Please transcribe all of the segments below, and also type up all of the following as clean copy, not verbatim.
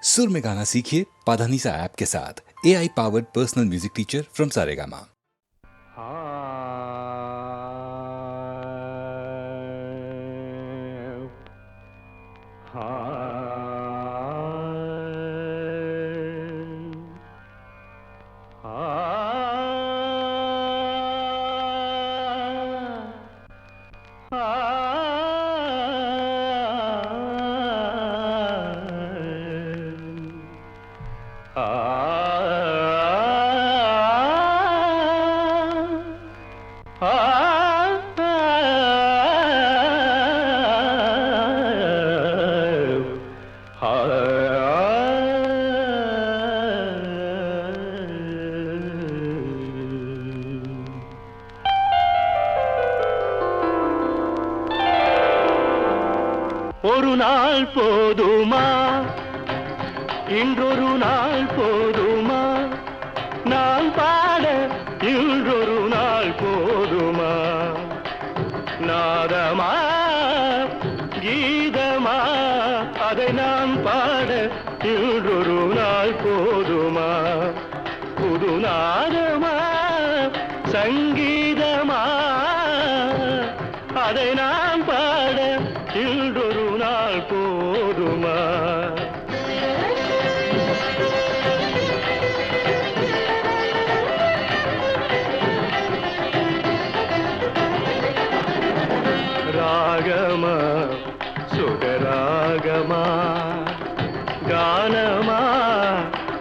सुर में गाना सीखिए पाधानीसा ऐप के साथ। AI powered personal music teacher from Saregama. ஒரு நாள் போதுமா, இன்றொரு நாள் போதுமா, நான் பாட இன்றொரு நாள் போதுமா, நாதமா கீதமா அதை நான் பாட இன்றொரு நாள் போதுமா, புது நாதமா சங்கீதமா அதை நான் பாட இன்றொரு நாள் போதுமா. ராகமா சுகராகமா கானமா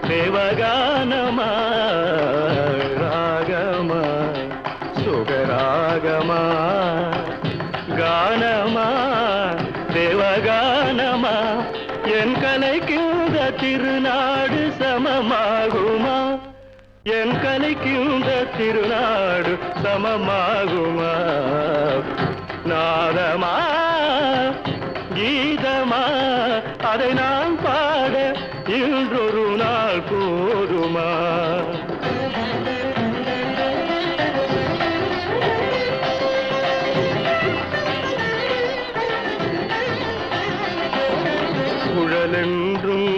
தேவகானமா, ராகமா சுகராகமா கானமா தேவகானமா, என் கலைக்குந்த திருநாடு சமமாகுமா, என் கலைக்குந்த திருநாடு சமமாகுமா, நாதமா கீதமா அதை நான் பாட இன்றொரு நாள் போதுமா. குழலென்றும்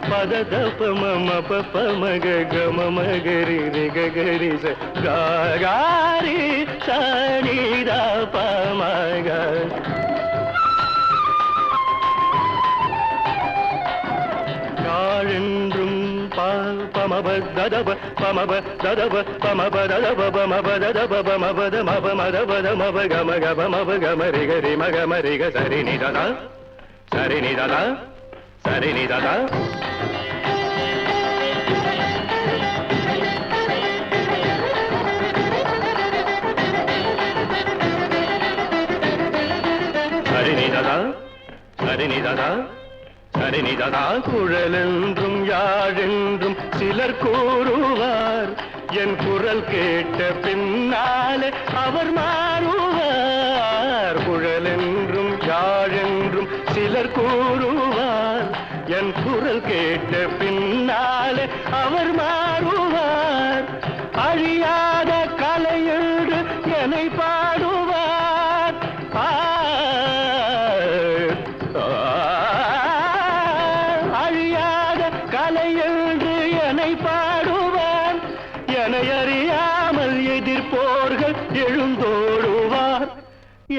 பதத பமம பமக கம மகரி ரிகரி காரி சனித பமக, காழென்றும் பமப ததப பமப ததப பமப ததப பமப ததப பமபத மப மதபத மப கம கப மப கம ரிகரி மக மரிக சரி நிததா சரி நிததா சரி நிததா. சரிநிததா சரிநிததா சரிநிததா. குழலென்றும் யாழென்றும் சிலர் கூறுவார், என் குரல் கேட்ட பின்னாலே அவர் மாறுவார். குழலென்றும் யாழென்றும் சிலர் கூறுவார், என் குரல் கேட்ட பின்னாலே அவர் மாறுவார். அழியாத கலையென்று என்னை பாடுவார், அழியாத கலையென்று என்னை பாடுவார். என்னை அறியாமல் எதிர்ப்போர்கள் எழுந்தோடுவார்,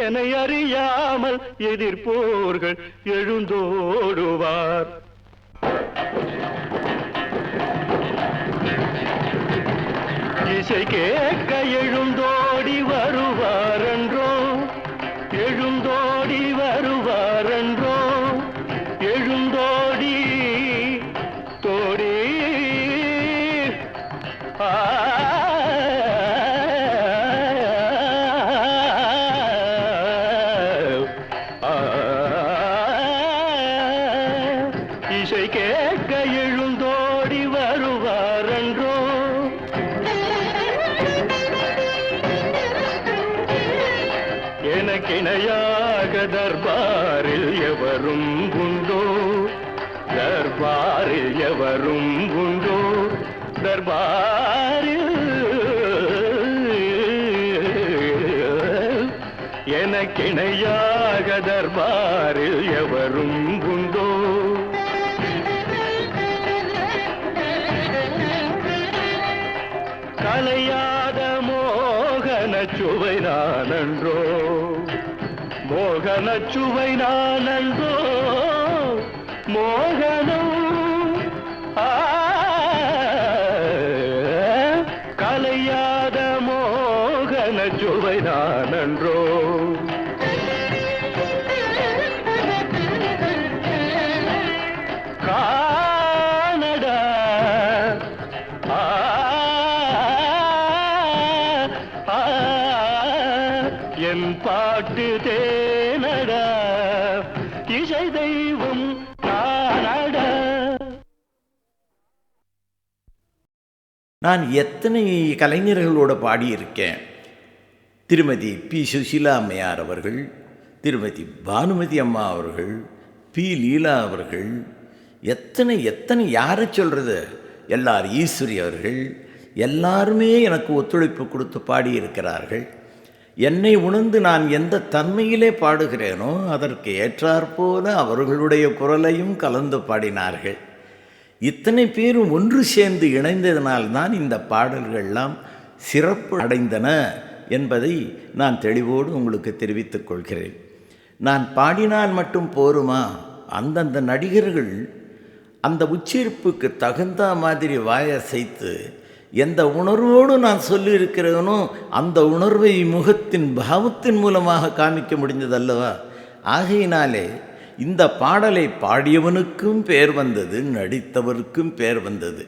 என்னை அறியாமல் எதிர்ப்போர்கள் எழுந்தோடுவார். இசை கேட்க எழுந்தோடி வருவாரென்றோ, எழுந்தோடி வருவாரென்றோ, எழுந்தோடி தோடி இசை கேட்க எழுந்தோடி வருவாரென்றோ. எனக்கிணையாக தர்பாரில் எவரும் உண்டோ, தர்பாரில் எவரும் உண்டோ, தர்பாரில் எனக்கிணையாக தர்பாரில் எவரும் உண்டோ? கலையாத மோகன சுவை நானன்றோ, மோகன சுவை நானன்றோ, மோகனம் கலையாத மோகன சுவை நானன்றோ. கானடா என் பாட்டு தேனடா, இசை தெய்வம் நானடா. நான் எத்தனை கலைஞர்களோடு பாடியிருக்கேன். திருமதி பி. சுசீலா அம்மையார் அவர்கள், திருமதி பானுமதி அம்மா அவர்கள், பி. லீலா அவர்கள், எத்தனை எத்தனை யாரை சொல்கிறது, எல்லார் ஈஸ்வரி அவர்கள், எல்லாருமே எனக்கு ஒத்துழைப்பு கொடுத்து பாடியிருக்கிறார்கள். என்னை உணர்ந்து நான் எந்த தன்மையிலே பாடுகிறேனோ அதற்கு ஏற்றாற்போல அவர்களுடைய குரலையும் கலந்து பாடினார்கள். இத்தனை பேரும் ஒன்று சேர்ந்து இணைந்ததனால்தான் இந்த பாடல்கள்லாம் சிறப்பு அடைந்தன என்பதை நான் தெளிவோடு உங்களுக்கு தெரிவித்துக் கொள்கிறேன். நான் பாடினால் மட்டும் போருமா? அந்தந்த நடிகர்கள் அந்த உச்சரிப்புக்கு தகுந்த மாதிரி வாயசைத்து எந்த உணர்வோடு நான் சொல்லியிருக்கிறேனோ அந்த உணர்வை முகத்தின் பாவத்தின் மூலமாக காமிக்க முடிந்ததல்லவா? ஆகையினாலே இந்த பாடலை பாடியவனுக்கும் பேர் வந்தது, நடித்தவருக்கும் பேர் வந்தது.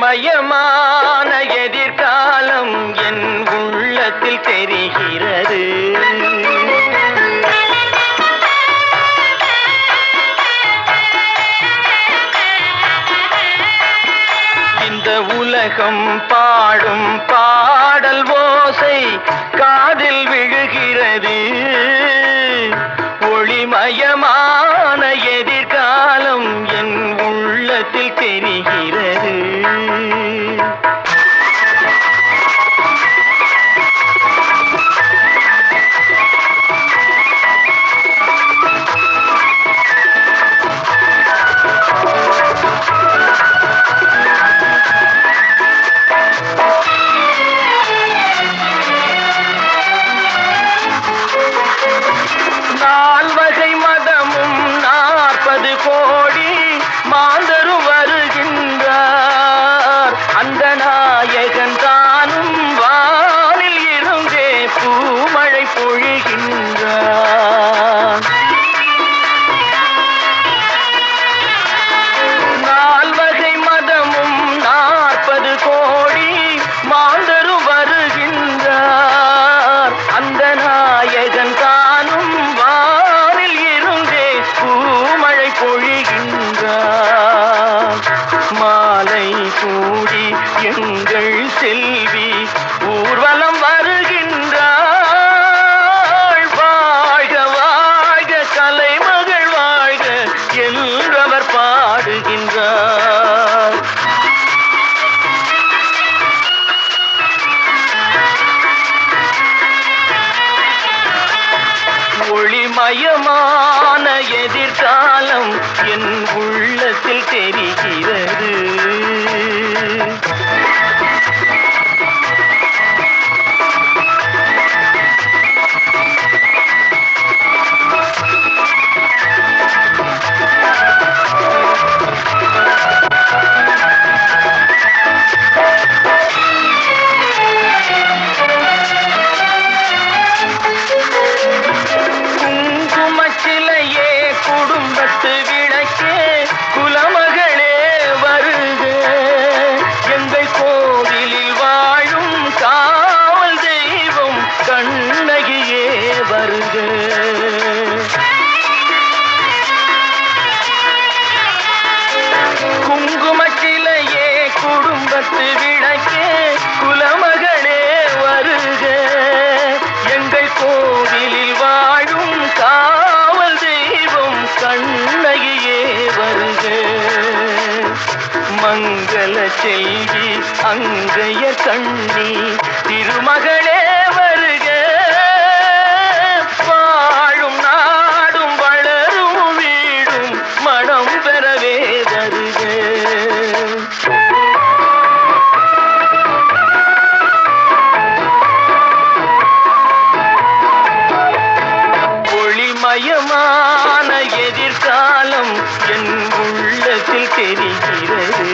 மயமான எதிர்காலம் என் உள்ளத்தில் தெரிகிறது. இந்த உலகம் பாடும் பாடல் ஓசை காதில் விழுகிறது. ஒளிமயமான எதிர்காலம் என் உள்ளத்தில் தெரிகிறது. நால்வகை மதமும் 40 கோடி மாந்தரும் வருகின்றார். அந்த நாயகன் தானும் வானில் இருந்தே பூமழை பொழிகின்றார். நால்வகை மதமும் 40 கோடி மாந்தரும் வருகின்றார். அந்த நாயகன் தானும் வானில் இருந்தே பூமழை பொழிகின்றார். மாலை கூடி எங்கள் செல்வி ஊர்வலம் வருகின்றாள். வாழ்க வாழ்க கலைமகள் வாழ்க என்றவர் பாடுகின்றார். ஒளிமயமான எதிர்காலம் என் உள்ளத்தில் தெரிகிறது. குங்குமச்சிலையே குடும்பத்து விளக்கே செல்வி அங்கைய கண்ணி திருமகளே வருக, வாழும் நாடும் வளரும் வீடும் மனம் பெறவே வருக. ஒளிமயமான எதிர்காலம் என் உள்ளத்தில் தெரிகிறது.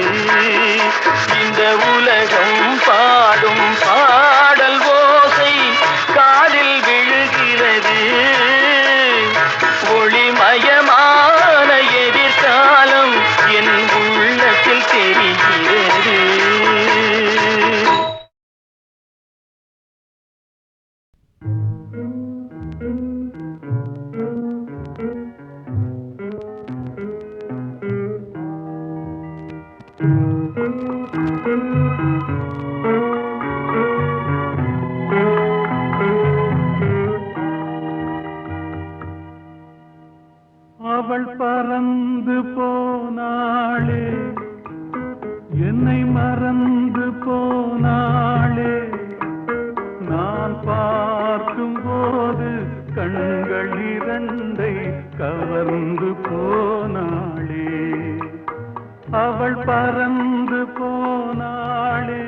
இந்த உலகம் பாடும் பாடல் ஓசை காதில் விழுகிறது. ஒளிமயமான எதிர்காலம் என் உள்ளத்தில் தெரிகிறது. அவள் பறந்து போனாளே, என்னை மறந்து போனாளே. நான் பார்க்கும் போது கண்கள் இரண்டை கவர்ந்து போனாளே. அவள் பறந்து போனாளே,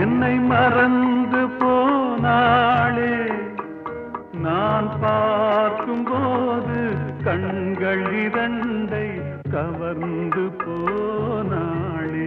என்னை மறந்து போனாளே. நான் பார்க்கும் போது கண்கள் இரண்டை கவர்ந்து போனாளே.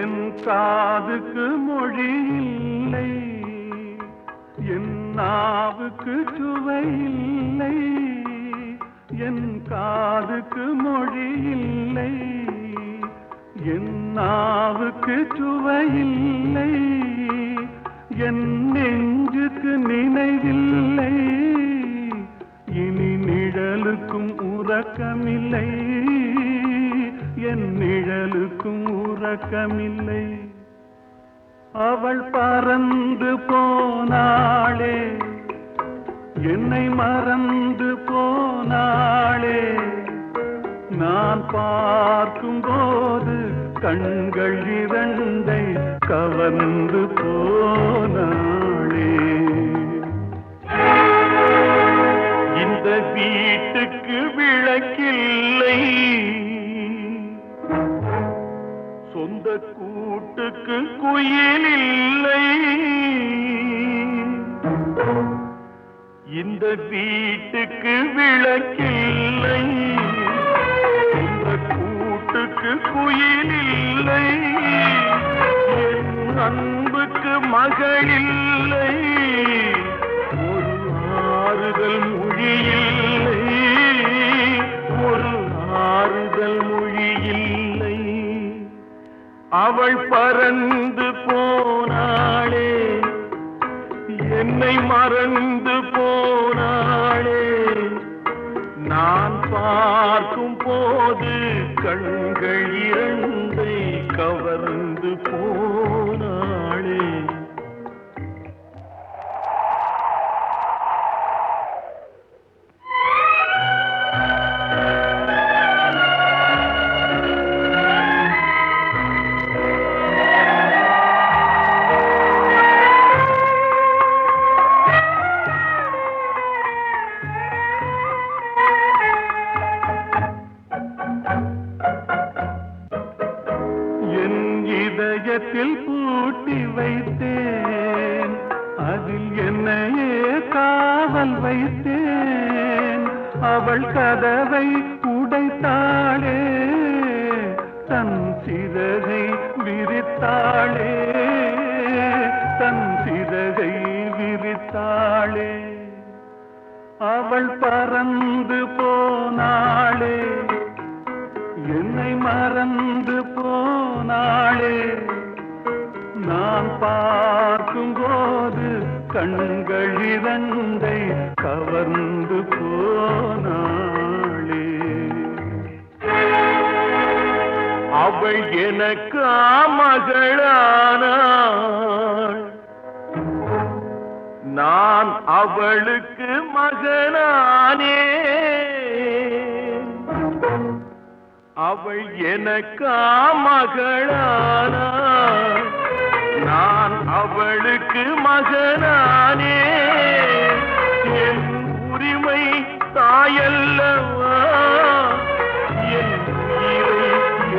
என் காதுக்கு மொழி இல்லை, என் நாவுக்கு சுவை இல்லை. என் காதுக்கு மொழி இல்லை, என் நாவுக்கு சுவை இல்லை. என் நெஞ்சுக்கு நினைவில்லை, இனி நிழலுக்கும் உறக்கமில்லை. என் நிழலுக்கும் உறக்கமில்லை. அவள் பறந்து போனாளே, என்னை மறந்து போனாளே. நான் பார்க்கும் போது கண்கள் இரண்டை கவர்ந்து போனாளே. இந்த வீட்டுக்கு விளக்கில்லை, சொந்த கூட்டுக்கு குயில் இல்லை. இந்த வீட்டுக்கு விளக்கில்லை, சொந்த கூட்டுக்கு குயில் இல்லை. என் அன்புக்கு மகள் இல்லை, ஒரு ஆறுதல் மொழி இல்லை. ஒரு ஆறுதல் மொழி இல்லை. அவள் பறந்து போனாளே, என்னை மறந்து போனாளே. நான் பார்க்கும் போது கண்கள் இரண்டை கவர்ந்து போனாளே. இதயத்தில் பூட்டி வைத்தேன், அதில் என்னையே காவல் வைத்தேன். அவள் கதவை உடைத்தாளே, தன் சிறகை விரித்தாளே. தன் சிறகை விரித்தாளே. அவள் பறந்து போனாளே, என்னை மறந்து போனாளே. நான் பார்க்கும்போது கண்கள் இரண்டை கவர்ந்து போனாளே. அவள் எனக்கு மகளானாள், நான் அவளுக்கு மகனானே. அவள் எனக்கு மகளானாள், நான் அவளுக்கு மகனானே. என் உரிமை தாயல்லவா, என் உயிரை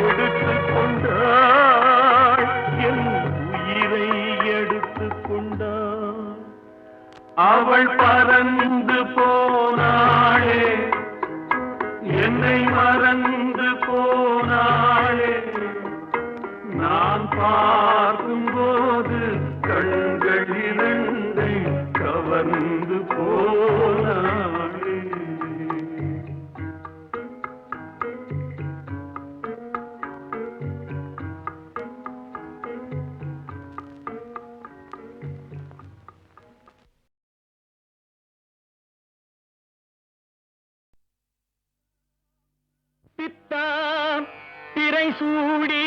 எடுத்துக் கொண்டாள், என் உயிரை எடுத்துக் கொண்டாள். அவள் பறந்து போனாளே, என்னை மறந்து போனாளே. நான் பார்க்கும்போது கண்கள் இரண்டை கவர்ந்து போனாளே. பித்தாம் திரை சூடி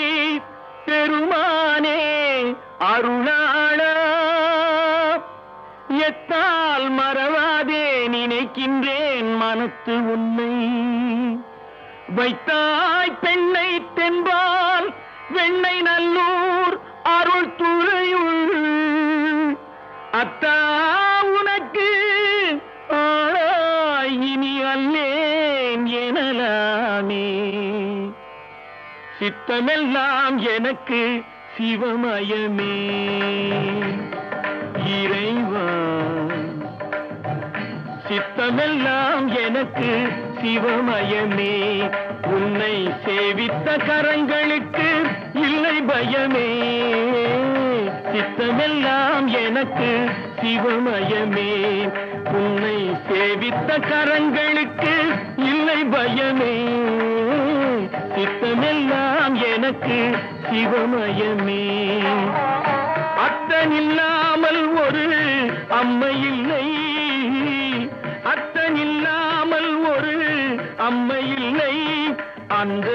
பெருமானே அருளாளா, எத்தால் மறவாதே நினைக்கின்றேன் மனத்து உன்னை. வைத்தாய் பெண்ணை தென்பால் வெண்ணை நல்லூர் அருள் துறையுள், அத்தா உனக்கு ஆளாய் இனி அல்லேன் எனலாமே. சித்தமெல்லாம் எனக்கு சிவமயமே இறைவா, சித்தமெல்லாம் எனக்கு சிவமயமே. உன்னை சேவித்த கரங்களுக்கு இல்லை பயமே. சித்தமெல்லாம் எனக்கு சிவமயமே, உன்னை சேவித்த கரங்களுக்கு இல்லை பயமே. சித்தமெல்லாம் எனக்கு சிவமயமே. அத்தனில்லாமல் ஒரு அம்மை இல்லை, அத்தனில்லாமல் ஒரு அம்மை இல்லை. அந்த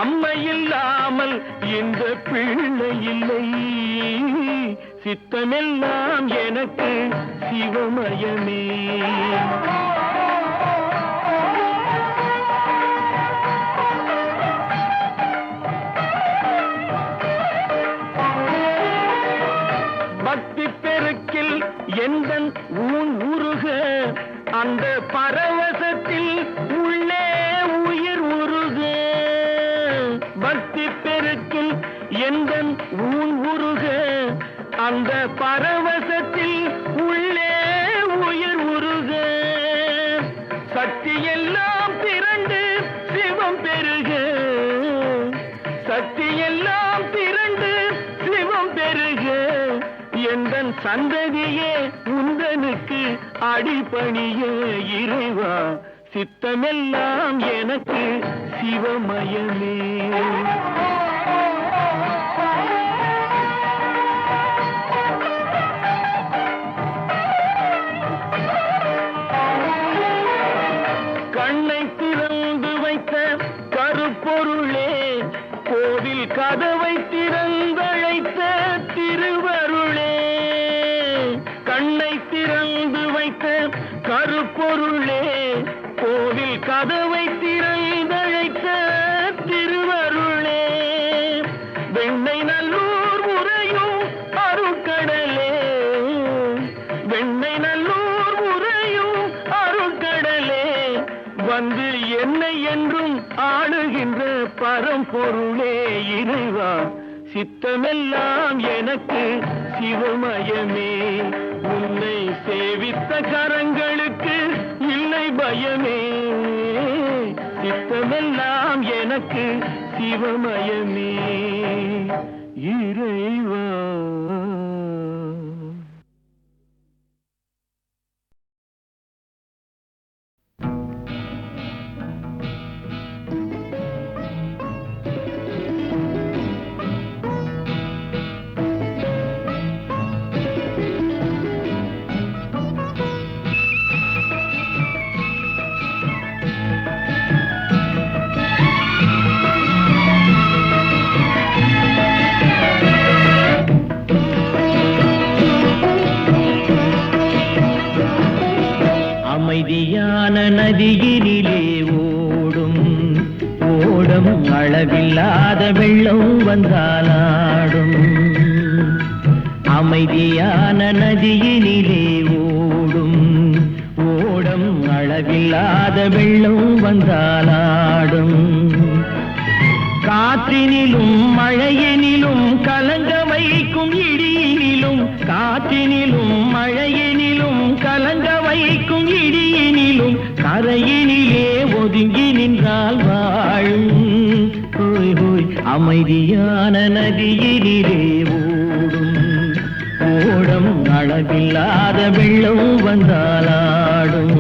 அம்மை இல்லாமல் இந்த பிள்ளை இல்லை. சித்தமெல்லாம் எனக்கு சிவமயமே. பக்தி பெருக்கில் எந்தன் ஊன் உருக, அந்த பரவசத்தில் உள்ளே உயிர் உருக. பக்தி பெருக்கில் எந்தன் ஊன் உருக, அந்த பரவசத்தில் உள்ளே உயிர் உருக. சக்தி எல்லாம் திரண்டு சிவம் பெருக, சக்தி எல்லாம் திரண்டு சிவம் பெருக. எந்தன் சந்ததியே உந்தனுக்கு அடிபணிய இறைவா. சித்தமெல்லாம் எனக்கு சிவமயமே. கண்ணை திறந்து வைத்த கருப்பொருளே, கோவில் கதவை திறந்தழைத்த திருவருளே. கண்ணை திறந்து வைத்த கருப்பொருளே, கோவில் கதவை திறந்தழைத்த திருவருளே. வெண்ணை நல்லூர் உறையும் அருட்கடலே, வெண்ணை நல்லூர் உறையும் அருட்கடலே. வந்து என்னை என்றும் ஆளுகின்ற பரம்பொருளே இறைவா. சித்தமெல்லாம் எனக்கு சிவமயமே. உன்னை சேவித்த கரங்களுக்கு இல்லை பயமே. சித்தமெல்லாம் எனக்கு சிவமயமே இறைவா. அமைதியான நதியினிலே ஓடும் ஓடம் அளவில்லாத வெள்ளம் வந்தாலாடும். அமைதியான நதியினிலே ஓடும் ஓடம் அளவில்லாத வெள்ளம் வந்தாலாடும். காற்றினிலும் மழையினிலும் கலங்க வைக்கும் இடியினிலும், காற்றினிலும் மழையினிலும் கலங்க வைக்கும் இடியினிலும் கரையினிலே ஒதுங்கி நின்றால் வாழும். ஹோய் ஹோய் அமைதியான நதியினிலே ஓடும் ஓடம் அளவில்லாத வெள்ளம் வந்தாலாடும்.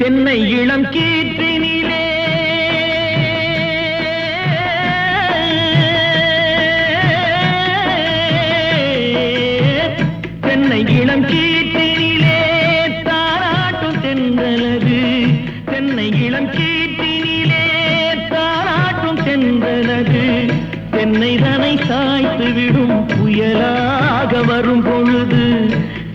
தென்னை இளம் கீற்றினிலே தென்னை இளம் கீற்றினிலே தாராட்டும் தென்றலது. தென்னை இளம் கீற்றினிலே தாராட்டும் தென்றலது. தென்னை தனை சாய்த்து விடும் புயலாக வரும் பொழுது,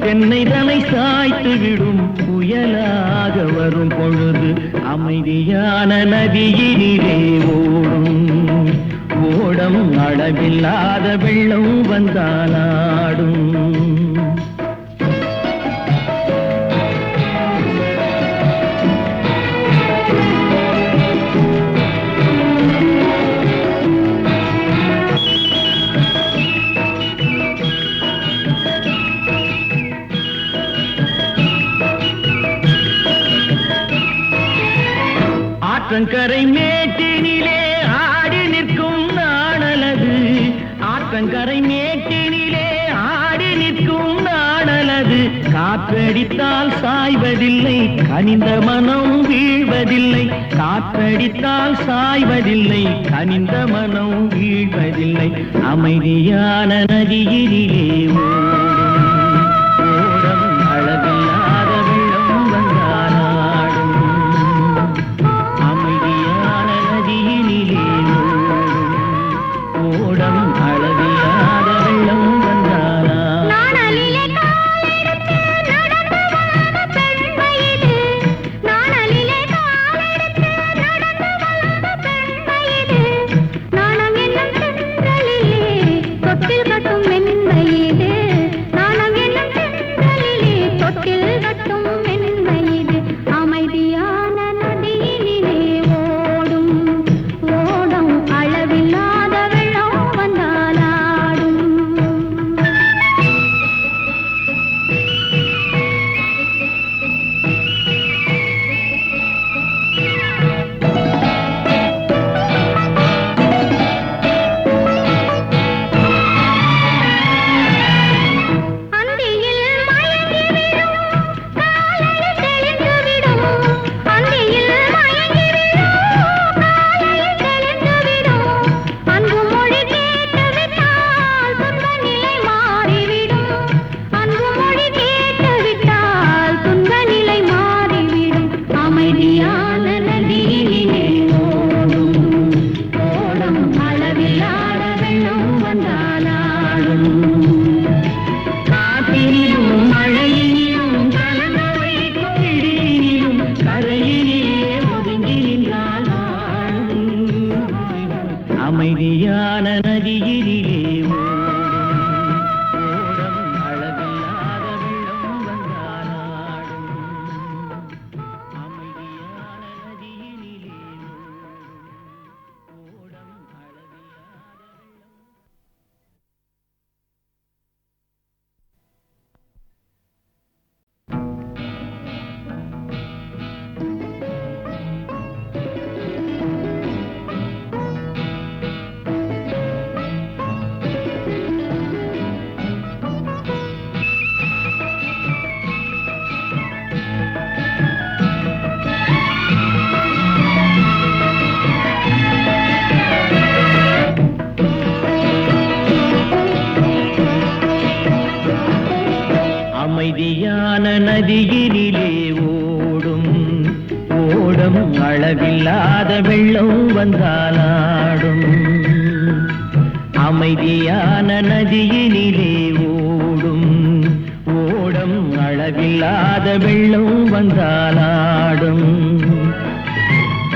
தென்னை தனை சாய்த்து விடும் புயலாக வரும் பொழுது அமைதியான நதியினிலே ஓடும் ஓடம் அளவில்லாத வெள்ளம் வந்தாலாடும். ஆற்றங்கரை மேட்டினிலே ஆடி நிற்கும் நாணலது. ஆற்றங்கரை மேட்டினிலே ஆடி நிற்கும் நாணலது. காற்றடித்தால் சாய்வதில்லை, கனிந்த மனம் வீழ்வதில்லை. காற்றடித்தால் சாய்வதில்லை, கனிந்த மனம் வீழ்வதில்லை. அமைதியான நதியினிலே ஓடம் அழகில்லாத வெள்ளம் வந்தாலாடும். அமைதியான நதியினிலே ஓடம் அழகில்லாத வெள்ளம் வந்தாலாடும். நாணலிலே காலெடுத்து நடந்து வளர்ந்த பெண்மயிலே, நாணலிலே காலெடுத்து நடந்து வளர்ந்த பெண்மயிலே, நாணம் என்னும் சென்றலிலே தொட்டில் கட்டும் மென்மையிலே, அமைதியான நதியினிலே ஓடும் ஓடம் அளவில்லாத வெள்ளம் வந்தாலாடும். அமைதியான நதியினிலே ஓடும் ஓடம் அளவில்லாத வெள்ளம் வந்தாலாடும்.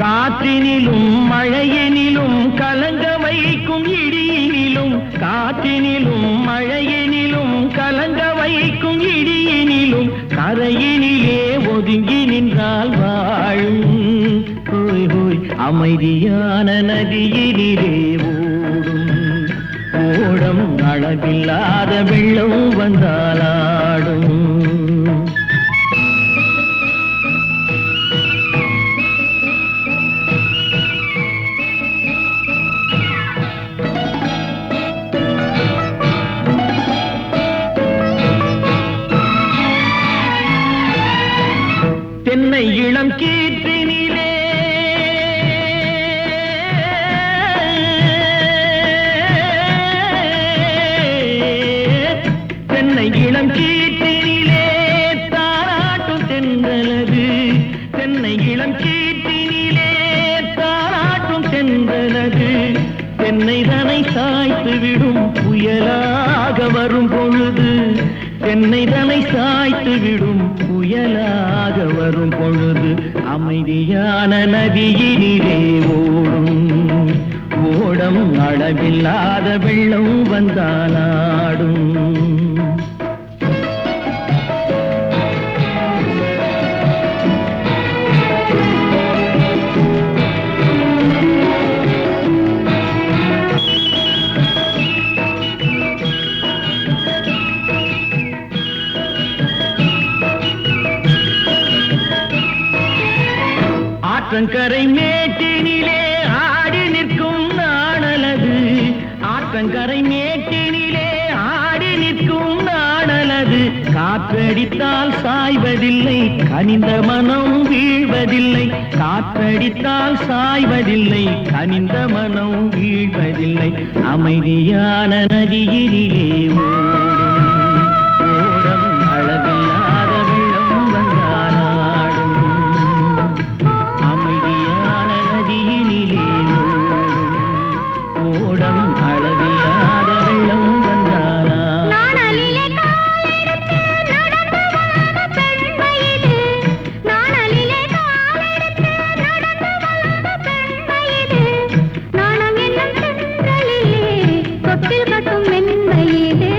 காற்றினிலும் மழையினிலும் கலங்க வைக்கும் இடியினிலும், காற்றினிலும் மழையினிலும் கலங்க வைக்கும் இடியினிலும், கரையினிலே ஒதுங்கி நின்றால் வாழும். ஹோய் ஹோய் அமைதியான நதியினிலே ஓடும் ஓடம் அளவில்லாத வெள்ளம் வந்தாலாடும். தென்னை இளம் கீற்றினிலே தென்னை இளம் கீற்றினிலே தாராட்டும் தென்றலது. தென்னை இளம் கீற்றினிலே தாராட்டும் தென்றலது. தென்னை தனை சாய்த்து விடும் புயலாக வரும் பொழுது, தென்னை தனை சாய்த்து விடும் புயலாக வரும் பொழுது, அமைதியான நதியினிலே ஓடும் ஓடம் அளவில்லாத வெள்ளம் வந்தாலாடும். ஆற்றங்கரை மேட்டினிலே ஆடி நிற்கும் நாணலது. ஆற்றங்கரை மேட்டினிலே ஆடி நிற்கும் நாணலது. காற்றடித்தால் சாய்வதில்லை, கனிந்த மனம் வீழ்வதில்லை. காற்றடித்தால் சாய்வதில்லை, கனிந்த மனம் வீழ்வதில்லை. அமைதியான நதியினிலே ஓடும் அளவில்லாத வெள்ளம் வந்தாலாடும். அமைதியான நதியினிலே ஓடம் அளவில்லாத வெள்ளம் வந்தாலாடும். நாணலிலே காலெடுத்து நடந்து வளர்ந்த பெண் வயது. நாணலிலே காலெடுத்து நடந்து வளர்ந்த பெண் வயது. நாணம் என்னும் சென்றலிலே தொட்டில் கட்டும் மென் வயது.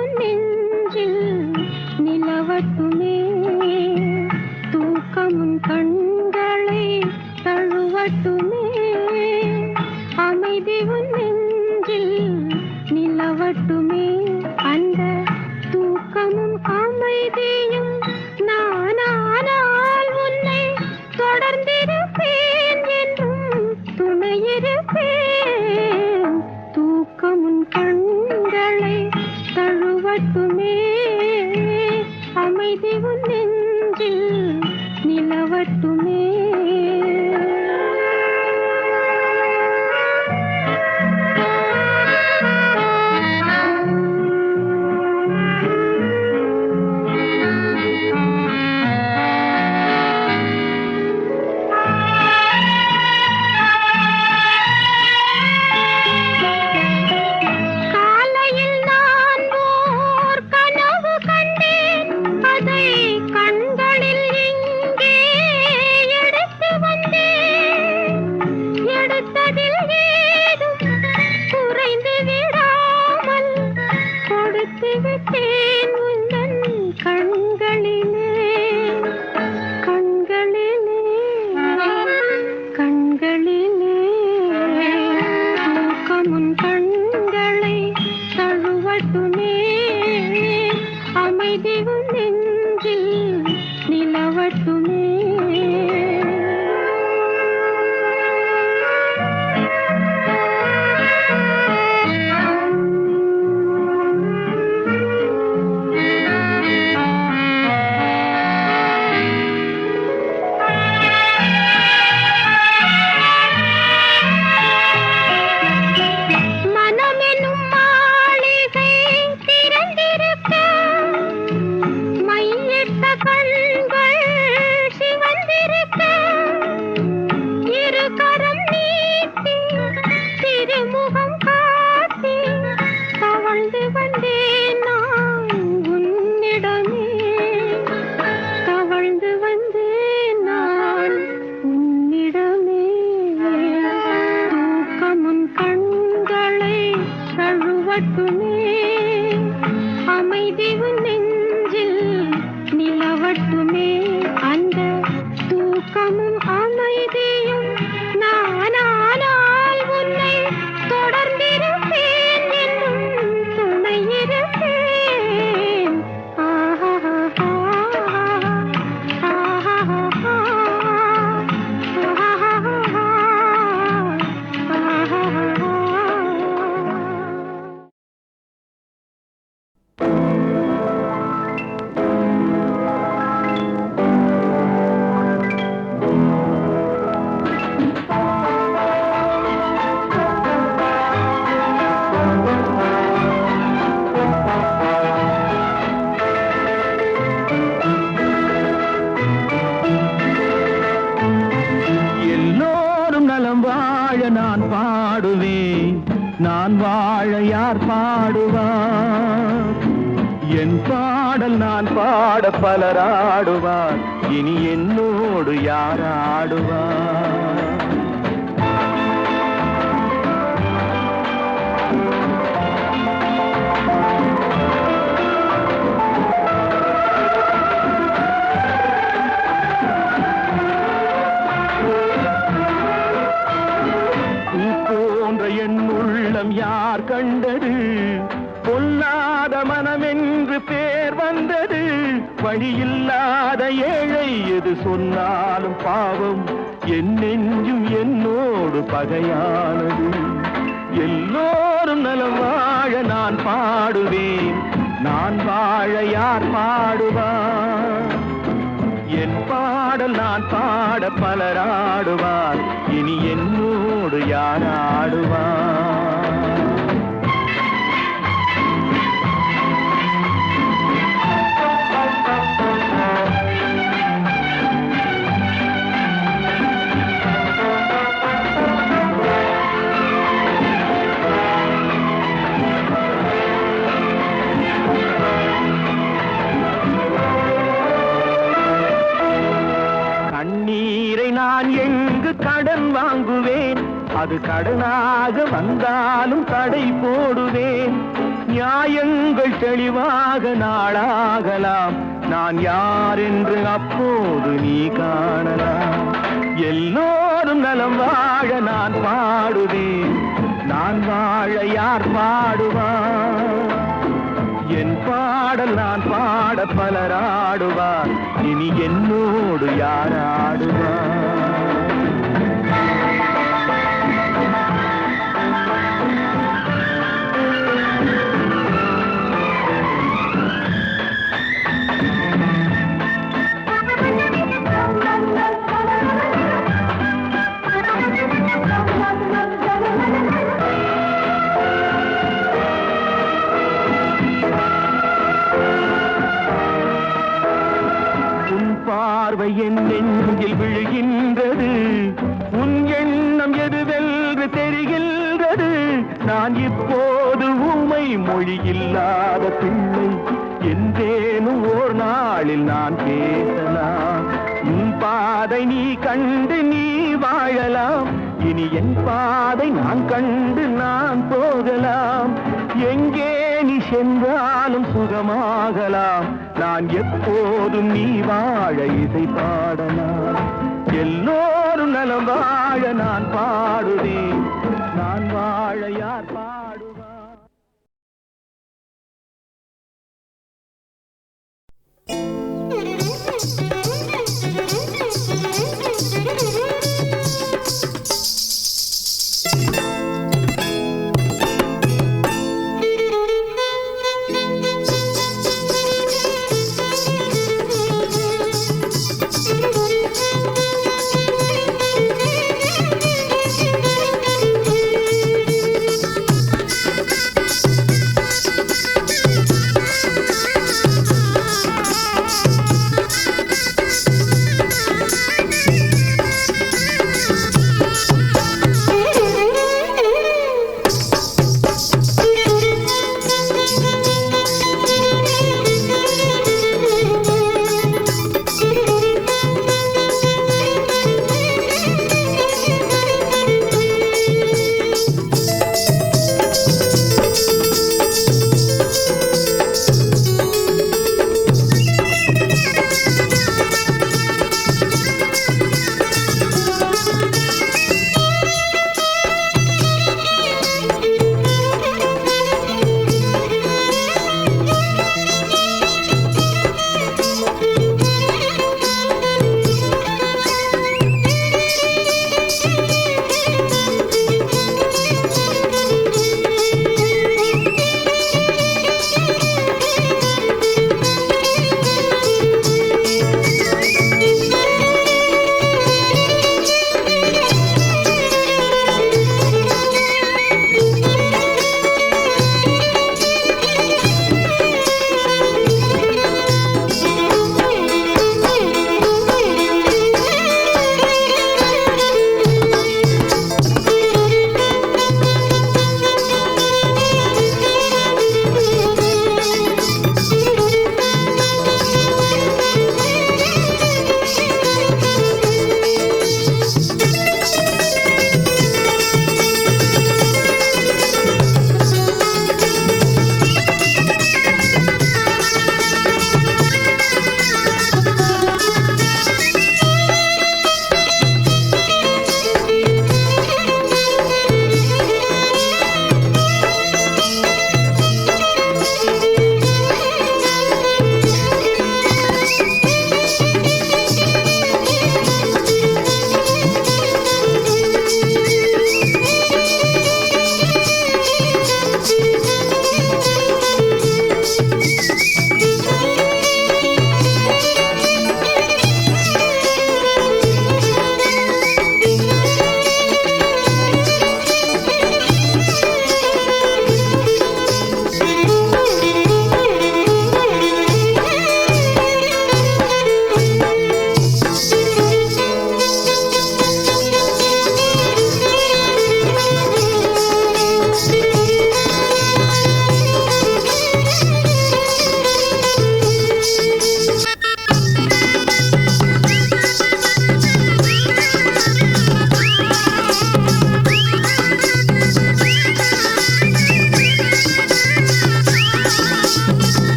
உன் நெஞ்சில் நிலவட்டுமே தூக்கமும் கண்களை தழுவட்டுமே அமைதி உன் நெஞ்சில் நிலவட்டுமே அந்த தூக்கமும் அமைதியும் நானானால் உன்னை தொடர்ந்திருப்பேன் என்றும் துணையிருப்பேன் தூக்கமும் கண்களை தழுவட்டுமே அமைதி உன் நெஞ்சில் நிலவட்டுமே நான் வாழ யார் பாடுவார்? என் பாடல் நான் பாட பலராடுவார். இனி என்னோடு யார் ஆடுவார்? என் உள்ளம் யார் கண்டது? பொல்லாத மனமென்று பேர் வந்தது. வழியில்லாத ஏழை எது சொன்னாலும் பாவம். என் நெஞ்சும் என்னோடு பகையானது. எல்லோரும் நலம் வாழ நான் பாடுவேன். நான் வாழ யார் பாடுவார்? என் பாடல் நான் பாட பலராடுவார். இனி என்னோடு யார் ஆடுவார்? கண்ணீரை நான் எங்கு கடன் வாங்குவேன்? அது கடனாக வந்தாலும் தடை போடுவேன். நியாயங்கள் தெளிவாக நாளாகலாம். நான் யார் என்று அப்போது நீ காணலாம். எல்லோரும் நலம் வாழ நான் பாடுவேன். நான் வாழ யார் பாடுவார்? என் பாடல் நான் பாட பலராடுவார். இனி என்னோடு யார் ஆடுவார்? பார்வை என் நெஞ்சில் விழுகின்றது. உன் எண்ணம் எதுவென்று தெரிகின்றது. நான் இப்போது ஊமை மொழியில்லாத பிள்ளை. என்றேனும் ஓர் நாளில் நான் பேசலாம். உன் பாதை நீ கண்டு நீ வாழலாம். இனி என் பாதை நான் கண்டு நான் போகலாம். எங்கே நீ சென்றாலும் சுகமாகலாம். நான் எப்போதும் நீ வாழ இசை பாடலாம். எல்லோரும் நலம் வாழ நான் பாடுவேன். நான் வாழ யார் பாடுவார்?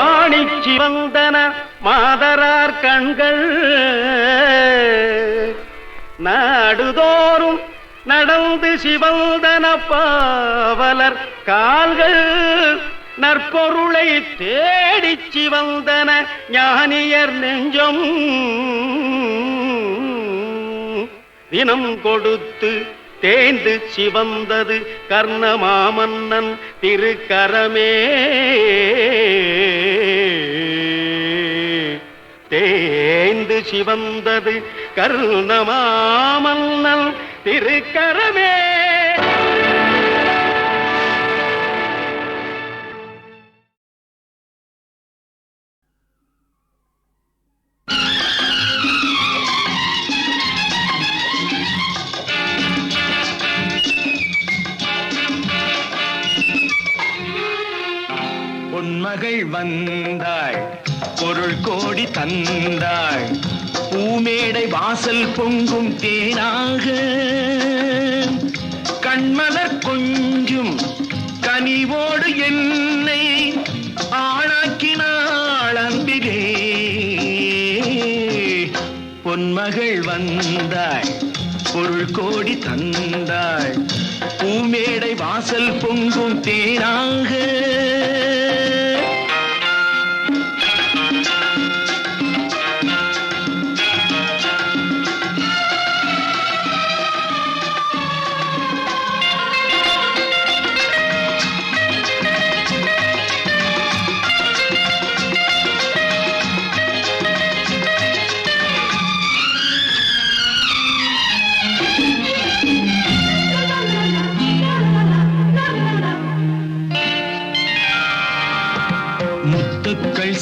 மாணி சிவந்தன மாதரார் கண்கள் நாடுதோறும் நடந்து சிவந்தன பாவலர் கால்கள் நற்பொருளை தேடிச் சிவந்தன ஞானியர் நெஞ்சம் தினம் கொடுத்து தேய்ந்து சிவந்தது கர்ணமாமன்னன் திருக்கரமே தேய்ந்து சிவந்தது கர்ணமாமன்னன் திருக்கரமே. பொன்மகள் வந்தாள் பொருள் கோடி தந்தாள் பூமேடை வாசல் பொங்கும் தேனாக கண்மலர் கொஞ்சும் கனிவோடு என்னை ஆளாக்கினாள் அன்பிலே. பொன்மகள் வந்தாள் பொருள் கோடி தந்தாள் பூமேடை வாசல் பொங்கும் தேனாக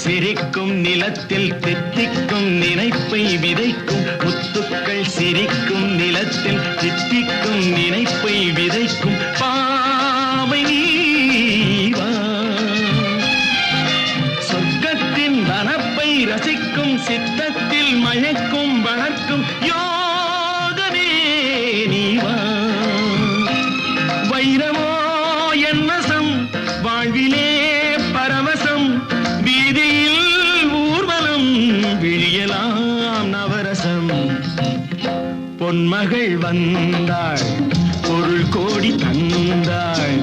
சிரிக்கும் நிலத்தில் தித்திக்கும் நினைப்பை விதைக்கும் முத்துக்கள் சிரிக்கும் நிலத்தில் தித்திக்கும் நினைப்பை விதைக்கும் பாவை நீவா சொர்க்கத்தின் வனப்பை ரசிக்கும் சித்தத்தில் மயக்கும் வளர்க்கும் யோகமே நீவா வைரமோ என் வசம் வாழ்விலே பரவசம் வீதியில் ஊர்வலம் விழியலாம் நவரசம். பொன்மகள் வந்தாள் பொருள் கோடி தந்தாள்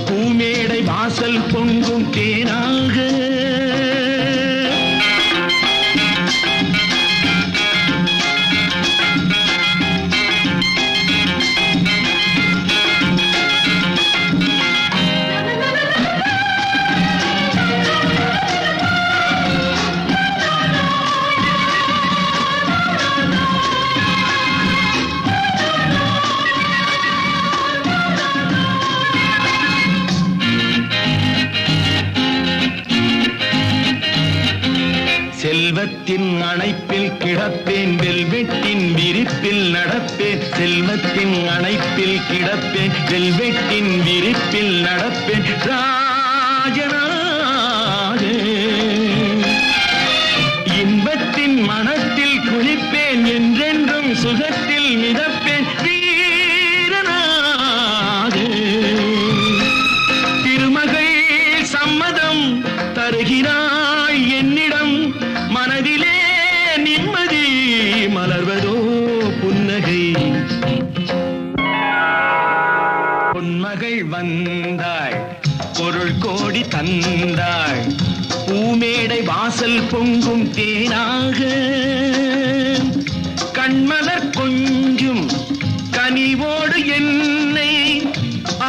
பூமேடை வாசல் பொங்கும் தேனாக செல்வத்தின் அணைப்பில் கிடப்பேன் வெல்வெட்டின் விரிப்பில் நடப்பேன் செல்வத்தின் அணைப்பில் கிடப்பேன் வெல்வெட்டின் விரிப்பில் நடப்பேன் ராஜனாக இன்பத்தின் மனத்தில் குளிப்பேன் என்றென்றும் சுகத்தில் மிதப்பேன் வீரனாக திருமகள் சம்மதம் தருகிறாய் என்னிடம் மனதிலே நிம்மதி மலர்வதோ புன்னகை. பொன்மகள் வந்தாள் பொருள் கோடி தந்தாள் பூமேடை வாசல் பொங்கும் தேனாக கண்மலர் கொஞ்சும் கனிவோடு என்னை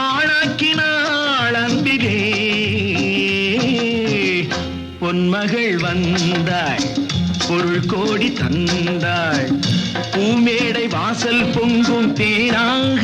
ஆளாக்கினாள் அன்பிலே. பொன்மகள் வந்தாள் பொருள் கோடி தந்தாள் பூமேடை வாசல் பொங்கும் தேனாக